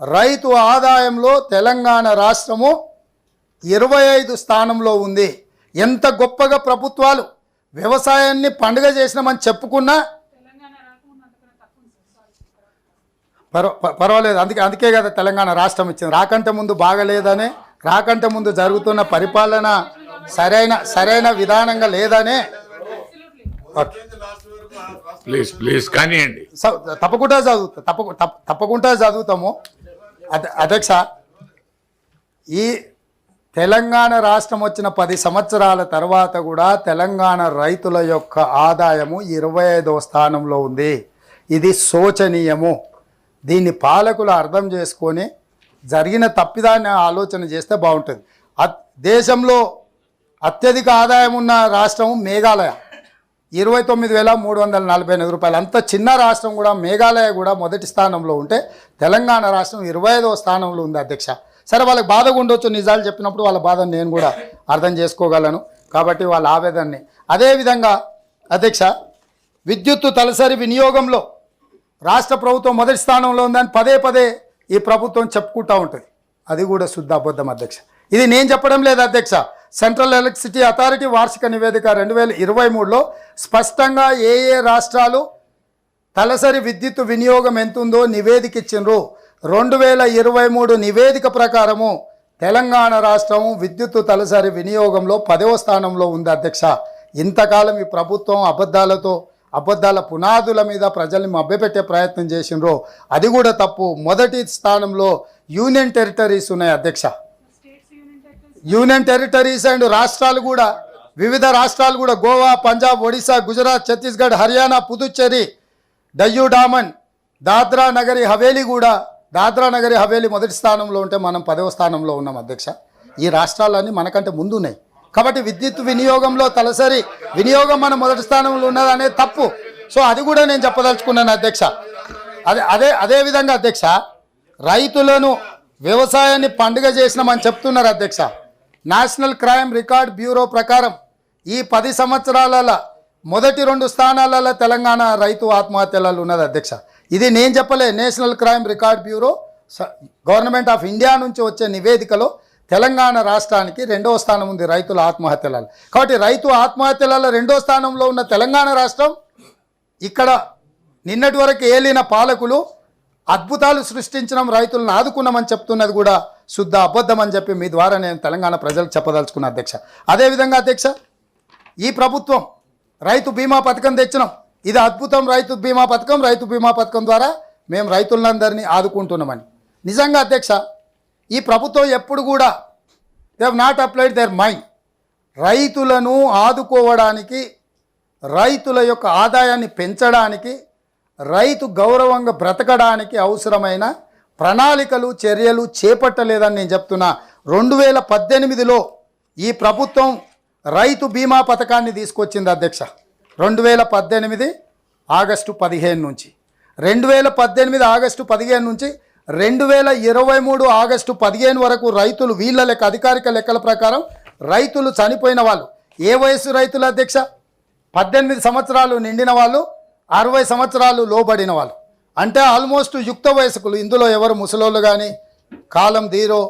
రైతు ఆదాయంలో తెలంగాణ రాష్ట్రము 25 స్థానంలో ఉంది. ఎంత గొప్పగా ప్రభుత్వాలు వ్యవసాయాన్ని పండుగ చేసినామని చెప్పుకున్నా పర్వాలేదు. అందుకే కదా తెలంగాణ రాష్ట్రం ఇచ్చింది. రాకంటే ముందు బాగలేదనే, రాకంటే ముందు జరుగుతున్న పరిపాలన సరైన విధానంగా లేదనే. ప్లీజ్ కానివ్వండి. తప్పకుండా చదువుతాము అధ్యక్ష. ఈ తెలంగాణ రాష్ట్రం వచ్చిన 10 సంవత్సరాల తర్వాత కూడా తెలంగాణ రైతుల యొక్క ఆదాయము 25వ స్థానంలో ఉంది. ఇది శోచనీయము. దీన్ని పాలకులు అర్థం చేసుకొని జరిగిన తప్పిదాన్ని ఆలోచన చేస్తే బాగుంటుంది. దేశంలో అత్యధిక ఆదాయం ఉన్న రాష్ట్రం మేఘాలయ, 29,348 రూపాయలు. అంత చిన్న రాష్ట్రం కూడా మేఘాలయ కూడా మొదటి స్థానంలో ఉంటే తెలంగాణ రాష్ట్రం 25వ స్థానంలో ఉంది అధ్యక్ష. సరే, వాళ్ళకి బాధగా ఉండొచ్చు, నిజాలు చెప్పినప్పుడు వాళ్ళ బాధను నేను కూడా అర్థం చేసుకోగలను, కాబట్టి వాళ్ళ ఆవేదనని. అదేవిధంగా అధ్యక్ష, విద్యుత్తు తలసరి వినియోగంలో రాష్ట్ర ప్రభుత్వం మొదటి స్థానంలో ఉందని పదే ఈ ప్రభుత్వం చెప్పుకుంటూ ఉంటుంది. అది కూడా శుద్ధ అబద్ధం అధ్యక్ష. ఇది నేను చెప్పడం లేదు అధ్యక్ష. సెంట్రల్ ఎలక్ట్రిసిటీ అథారిటీ వార్షిక నివేదిక 2023లో స్పష్టంగా ఏ రాష్ట్రాలు తలసరి విద్యుత్ వినియోగం ఎంతుందో నివేదిక ఇచ్చిండ్రు. 2023 నివేదిక ప్రకారము తెలంగాణ రాష్ట్రం విద్యుత్ తలసరి వినియోగంలో 10వ స్థానంలో ఉంది అధ్యక్ష. ఇంతకాలం ఈ ప్రభుత్వం అబద్ధాల పునాదుల మీద ప్రజల్ని మభ్యపెట్టే ప్రయత్నం చేసిండ్రో అది కూడా తప్పు. మొదటి స్థానంలో యూనియన్ టెరిటరీస్ ఉన్నాయి అధ్యక్ష. యూనియన్ టెరిటరీస్ అండ్ రాష్ట్రాలు కూడా, వివిధ రాష్ట్రాలు కూడా, గోవా, పంజాబ్, ఒడిశా, గుజరాత్, ఛత్తీస్గఢ్, హర్యానా, పుదుచ్చేరి, డయ్యూ డామన్, దాద్రా నగరి హవేలీ మొదటి స్థానంలో ఉంటే మనం 10వ స్థానంలో ఉన్నాం అధ్యక్ష. ఈ రాష్ట్రాలన్నీ మనకంటే ముందు ఉన్నాయి. కాబట్టి విద్యుత్ వినియోగంలో తలసరి వినియోగం మన మొదటి స్థానంలో ఉన్నది అనేది తప్పు. సో అది కూడా నేను చెప్పదలుచుకున్నాను అధ్యక్ష. అదేవిధంగా అధ్యక్ష, రైతులను వ్యవసాయాన్ని పండుగ చేసినామని చెప్తున్నారు అధ్యక్ష. నేషనల్ క్రైమ్ రికార్డ్ బ్యూరో ప్రకారం ఈ 10 సంవత్సరాల మొదటి 2 స్థానాలలో తెలంగాణ రైతు ఆత్మహత్యలలో ఉన్నది అధ్యక్ష. ఇది నేను చెప్పలే, national crime record bureau government of India నుంచి వచ్చే నివేదికలో తెలంగాణ రాష్ట్రానికి 2వ స్థానం ఉంది రైతుల ఆత్మహత్యలలో. కాబట్టి రైతు ఆత్మహత్యలలో 2వ స్థానంలో ఉన్న తెలంగాణ రాష్ట్రం, ఇక్కడ నిన్నటి వరకు ఏలిన పాలకులు అద్భుతాలు సృష్టించడం, రైతులను ఆదుకున్నామని చెప్తున్నది కూడా శుద్ధ అబద్ధం అని చెప్పి మీ ద్వారా నేను తెలంగాణ ప్రజలకు చెప్పదలుచుకున్న అధ్యక్ష. అదేవిధంగా అధ్యక్ష, ఈ ప్రభుత్వం రైతు బీమా పథకం తెచ్చినాం. ఇది అద్భుతం. రైతు బీమా పథకం ద్వారా మేము రైతులందరినీ ఆదుకుంటున్నామని. నిజంగా అధ్యక్ష, ఈ ప్రభుత్వం ఎప్పుడు కూడా they have not applied their mind. రైతులను ఆదుకోవడానికి, రైతుల యొక్క ఆదాయాన్ని పెంచడానికి, రైతు గౌరవంగా బ్రతకడానికి అవసరమైన ప్రణాళికలు, చర్యలు చేపట్టలేదని నేను చెప్తున్నా. 2018లో ఈ ప్రభుత్వం రైతు బీమా పథకాన్ని తీసుకొచ్చింది అధ్యక్ష. 2018 ఆగస్టు 15 నుంచి 2018 ఆగస్టు 15 నుంచి 2023 ఆగస్టు 15 వరకు రైతులు వీళ్ళ అధికారిక లెక్కల ప్రకారం రైతులు చనిపోయిన వాళ్ళు ఏ వయసు రైతులు అధ్యక్ష? 18 సంవత్సరాలు నిండిన వాళ్ళు, 60 సంవత్సరాలు లోబడిన వాళ్ళు, అంటే ఆల్మోస్ట్ యుక్త వయస్కులు. ఇందులో ఎవరు ముసలోళ్ళు కానీ, కాలం తీరో,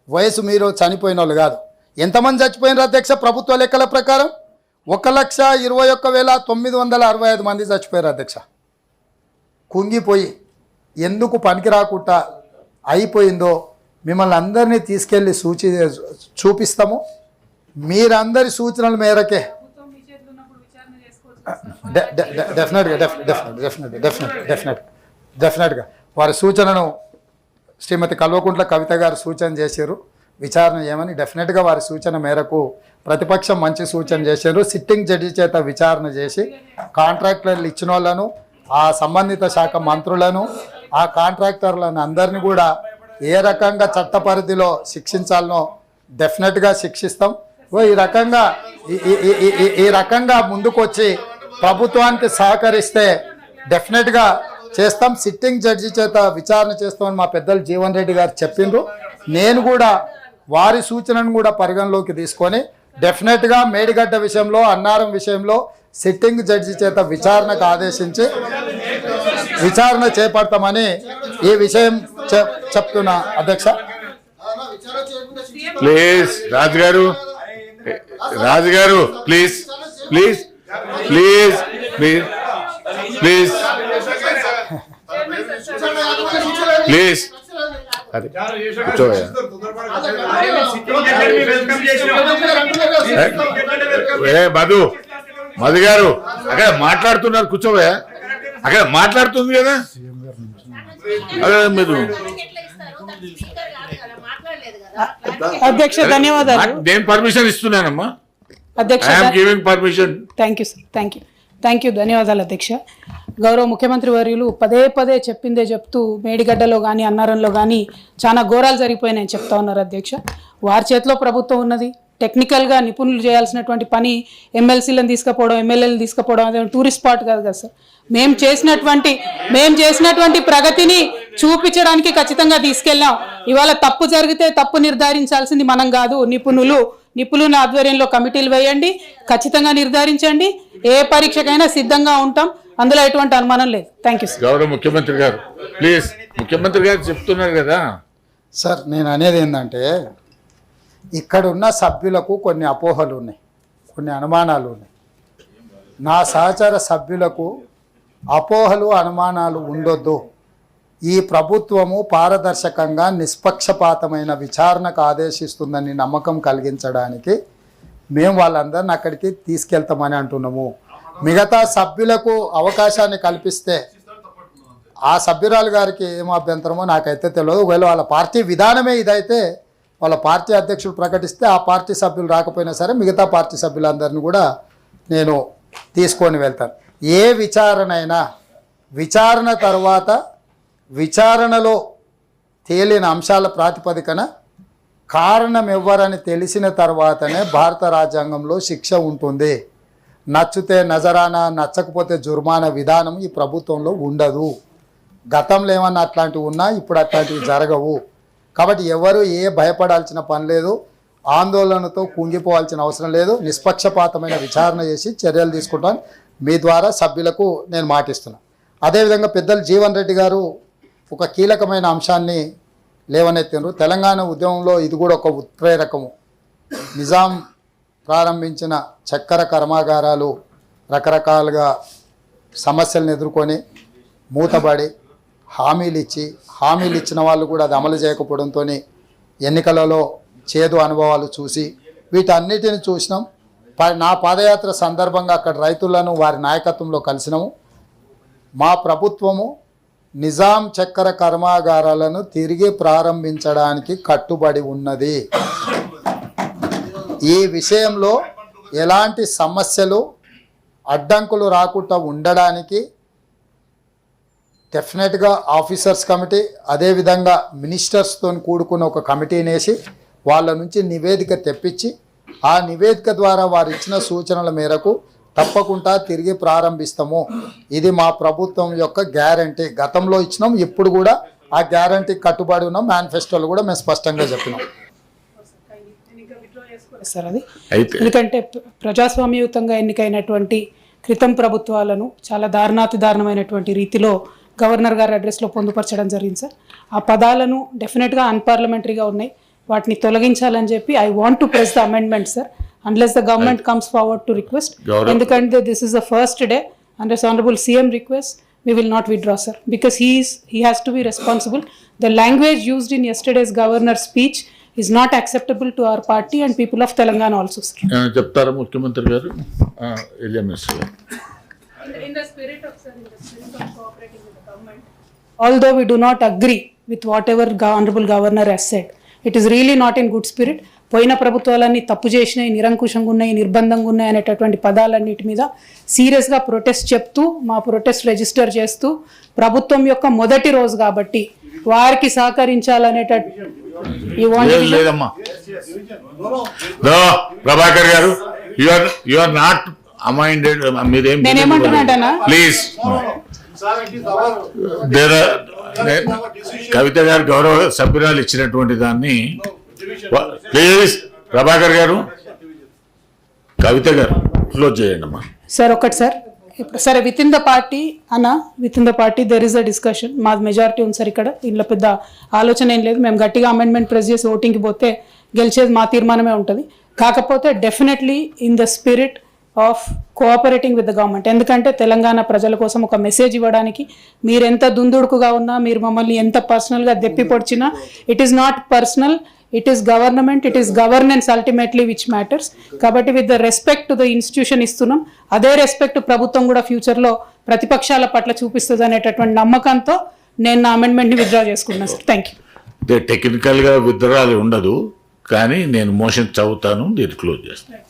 వయసు మీరో చనిపోయిన వాళ్ళు కాదు. ఎంతమంది చచ్చిపోయినారు అధ్యక్ష? ప్రభుత్వ లెక్కల ప్రకారం 1,21,965 మంది చచ్చిపోయారు అధ్యక్ష. కుంగిపోయి ఎందుకు పనికి రాకుండా అయిపోయిందో మిమ్మల్ని అందరినీ తీసుకెళ్ళి చూపిస్తాము. మీరందరి సూచనల మేరకే డెఫినెట్గా వారి సూచనను శ్రీమతి కల్వకుంట్ల కవిత గారు సూచన చేశారు విచారణ చేయమని. డెఫినెట్గా వారి సూచన మేరకు ప్రతిపక్షం మంచి సూచన చేశారు. సిట్టింగ్ జడ్జి చేత విచారణ చేసి కాంట్రాక్టర్లు ఇచ్చిన వాళ్ళను, ఆ సంబంధిత శాఖ మంత్రులను, ఆ కాంట్రాక్టర్లను అందరినీ కూడా ఏ రకంగా చట్ట పరిధిలో శిక్షించాలనో డెఫినెట్గా శిక్షిస్తాం. ఈ రకంగా ముందుకొచ్చి ప్రభుత్వానికి సహకరిస్తే డెఫినెట్గా చేస్తాం. సిట్టింగ్ జడ్జి చేత విచారణ చేస్తామని మా పెద్దలు జీవన్ రెడ్డి గారు చెప్పిండ్రు. నేను కూడా వారి సూచనను కూడా పరిగణలోకి తీసుకొని డెఫినెట్గా మేడిగడ్డ విషయంలో, అన్నారం విషయంలో సిట్టింగ్ జడ్జి చేత విచారణకు ఆదేశించి విచారణ చేపడతామని ఈ విషయం చెప్తున్నా అధ్యక్ష. ప్లీజ్ రాజుగారు please please please please please please అదే కూర్చోవయ్యా. మధు గారు అక్కడ మాట్లాడుతున్నారు, కూర్చోవయ్యా. అక్కడ మాట్లాడుతుంది కదా, అదే మీరు. అధ్యక్ష ధన్యవాదాలు. నేను పర్మిషన్ ఇస్తున్నానమ్మా. అధ్యక్ష permission. Thank you sir, thank you ధన్యవాదాలు అధ్యక్ష. గౌరవ ముఖ్యమంత్రి వర్యులు పదే పదే చెప్పిందే చెప్తూ మేడిగడ్డలో కానీ అన్నారంలో కానీ చాలా ఘోరాలు జరిగిపోయినాయని చెప్తా ఉన్నారు అధ్యక్ష. వారి చేతిలో ప్రభుత్వం ఉన్నది. టెక్నికల్గా నిపుణులు చేయాల్సినటువంటి పని ఎమ్మెల్సీలను తీసుకుపోవడం, ఎమ్మెల్యేలను తీసుకుపోవడం అదే టూరిస్ట్ స్పాట్ కాదు కదా సార్. మేము చేసినటువంటి ప్రగతిని చూపించడానికి ఖచ్చితంగా తీసుకెళ్ళాం. ఇవాళ తప్పు జరిగితే తప్పు నిర్ధారించాల్సింది మనం కాదు, నిపుణుల ఆధ్వర్యంలో కమిటీలు వేయండి, ఖచ్చితంగా నిర్ధారించండి. ఏ పరీక్షకైనా సిద్ధంగా ఉంటాం, అందులో ఎటువంటి అనుమానం లేదు. Thank you sir. గౌరవ ముఖ్యమంత్రి గారు ప్లీజ్, ముఖ్యమంత్రి గారు చెప్తున్నారు కదా సార్. నేను అనేది ఏంటంటే ఇక్కడ ఉన్న సభ్యులకు కొన్ని అపోహలు ఉన్నాయి, కొన్ని అనుమానాలు ఉన్నాయి. నా సహచర సభ్యులకు అపోహలు అనుమానాలు ఉండొద్దు. ఈ ప్రభుత్వము పారదర్శకంగా నిష్పక్షపాతమైన విచారణకు ఆదేశిస్తుందని నమ్మకం కలిగించడానికి మేము వాళ్ళందరిని అక్కడికి తీసుకెళ్తామని అంటున్నాము. మిగతా సభ్యులకు అవకాశాన్ని కల్పిస్తే ఆ సభ్యురాలు గారికి ఏం అభ్యంతరమో నాకైతే తెలియదు. ఒకవేళ వాళ్ళ పార్టీ విధానమే ఇదైతే వాళ్ళ పార్టీ అధ్యక్షుడు ప్రకటిస్తే ఆ పార్టీ సభ్యులు రాకపోయినా సరే మిగతా పార్టీ సభ్యులందరినీ కూడా నేను తీసుకొని వెళ్తాను. ఏ విచారణైనా విచారణ తర్వాత విచారణలో తేలిన అంశాల ప్రాతిపదికన కారణం ఎవ్వరని తెలిసిన తర్వాతనే భారత రాజ్యాంగంలో శిక్ష ఉంటుంది. నచ్చితే నజరానా, నచ్చకపోతే జుర్మానా విధానం ఈ ప్రభుత్వంలో ఉండదు. గతంలో ఏమన్నా అట్లాంటివి ఉన్నా ఇప్పుడు అట్లాంటివి జరగవు. కాబట్టి ఎవరు భయపడాల్సిన పని లేదు, ఆందోళనతో కుంగిపోవాల్సిన అవసరం లేదు. నిష్పక్షపాతమైన విచారణ చేసి చర్యలు తీసుకుంటాను మీ ద్వారా సభ్యులకు నేను మాటిస్తున్నాను. అదేవిధంగా పెద్దలు జీవన్ రెడ్డి గారు ఒక కీలకమైన అంశాన్ని లేవనెత్తినారు. తెలంగాణ ఉద్యమంలో ఇది కూడా ఒక ఉత్ప్రేరకము. నిజాం ప్రారంభించిన చక్కెర కర్మాగారాలు రకరకాలుగా సమస్యలను ఎదుర్కొని మూతబడి హామీలు ఇచ్చిన వాళ్ళు కూడా అది అమలు చేయకపోవడంతో ఎన్నికలలో చేదు అనుభవాలు చూసి వీటన్నిటిని చూసినాం. నా పాదయాత్ర సందర్భంగా అక్కడ రైతులను వారి నాయకత్వంలో కలిసినాము. మా ప్రభుత్వము నిజాం చక్కెర కర్మాగారాలను తిరిగి ప్రారంభించడానికి కట్టుబడి ఉన్నది. ఈ విషయంలో ఎలాంటి సమస్యలు అడ్డంకులు రాకుండా ఉండడానికి డెఫినెట్గా ఆఫీసర్స్ కమిటీ అదేవిధంగా మినిస్టర్స్తో కూడుకున్న ఒక కమిటీని వేసి వాళ్ళ నుంచి నివేదిక తెప్పించి ఆ నివేదిక ద్వారా వారు ఇచ్చిన సూచనల మేరకు తప్పకుండా తిరిగి ప్రారంభిస్తాము. ఇది మా ప్రభుత్వం యొక్క గ్యారంటీ. గతంలో ఇచ్చినాం, ఇప్పుడు కూడా ఆ గ్యారంటీ కట్టుబడి ఉన్నాం. మేనిఫెస్టోలో కూడా మేము స్పష్టంగా చెప్పినాం సార్. అది ఎందుకంటే ప్రజాస్వామ్యయుతంగా ఎన్నికైనటువంటి క్రితం ప్రభుత్వాలను చాలా దారుణమైనటువంటి రీతిలో గవర్నర్ గారి అడ్రస్లో పొందుపరచడం జరిగింది సార్. ఆ పదాలను డెఫినెట్గా అన్పార్లమెంటరీగా ఉన్నాయి, వాటిని తొలగించాలని చెప్పి I want to press the amendment sir unless the government comes forward to request. Endukante this is the first day under honorable CM request, we will not withdraw sir, because he has to be responsible. The language used in yesterday's governor's speech is not acceptable to our party and people of Telangana also sir. చెప్తారా ముఖ్యమంత్రి గారు? In the spirit of cooperating with the government, although we do not agree with whatever honorable governor has said, it is really not in good spirit. పోయిన ప్రభుత్వాలన్నీ తప్పు చేసినాయి, నిరంకుశంగా ఉన్నాయి, నిర్బంధంగా ఉన్నాయి అనేటటువంటి పదాలన్నిటి మీద సీరియస్గా ప్రొటెస్ట్ చెప్తూ మా ప్రొటెస్ట్ రిజిస్టర్ చేస్తూ ప్రభుత్వం యొక్క మొదటి రోజు కాబట్టి వారికి లేదమ్మా. ప్రభాకర్ గారు యు ఆర్ నాట్ అమైండెడ్. నేనేమంటున్నాడనా ప్లీజ్. కవిత గారు గౌరవ సభ్యురాలు ఇచ్చినటువంటి దాన్ని ప్లీజ్ ప్రభాకర్ గారు, కవిత గారు క్లోజ్ చేయండి అమ్మా. సార్ ఒకటి సార్, ఇప్పుడు సరే with in the party with in the party there is a discussion. మాది మెజారిటీ ఉంది సార్ ఇక్కడ, ఇంట్లో పెద్ద ఆలోచన ఏం లేదు. మేము గట్టిగా అమెండ్మెంట్ ప్రెస్ చేసి ఓటింగ్కి పోతే గెలిచేది మా తీర్మానమే ఉంటుంది. కాకపోతే definitely in the spirit of cooperating with the government. ఎందుకంటే తెలంగాణ ప్రజల కోసం ఒక మెసేజ్ ఇవ్వడానికి మీరు ఎంత దుందుడుకుగా ఉన్నా, మీరు మమ్మల్ని ఎంత పర్సనల్గా దెప్పి పొడిచినా, it is not personal, it is government, it is governance ultimately which matters. కాబట్టి with the respect to the institution ఇస్తున్నాం, అదే రెస్పెక్ట్ ప్రభుత్వం కూడా ఫ్యూచర్లో ప్రతిపక్షాల పట్ల చూపిస్తుంది అనేటటువంటి నమ్మకంతో నేను నా అమెండ్మెంట్ని విత్డ్రా చేసుకున్నాను సార్. Thank you. టెక్నికల్గా విత్డ్రాల్ ఉండదు, కానీ నేను మోషన్ చదువుతాను, దీన్ని క్లోజ్ చేస్తాను.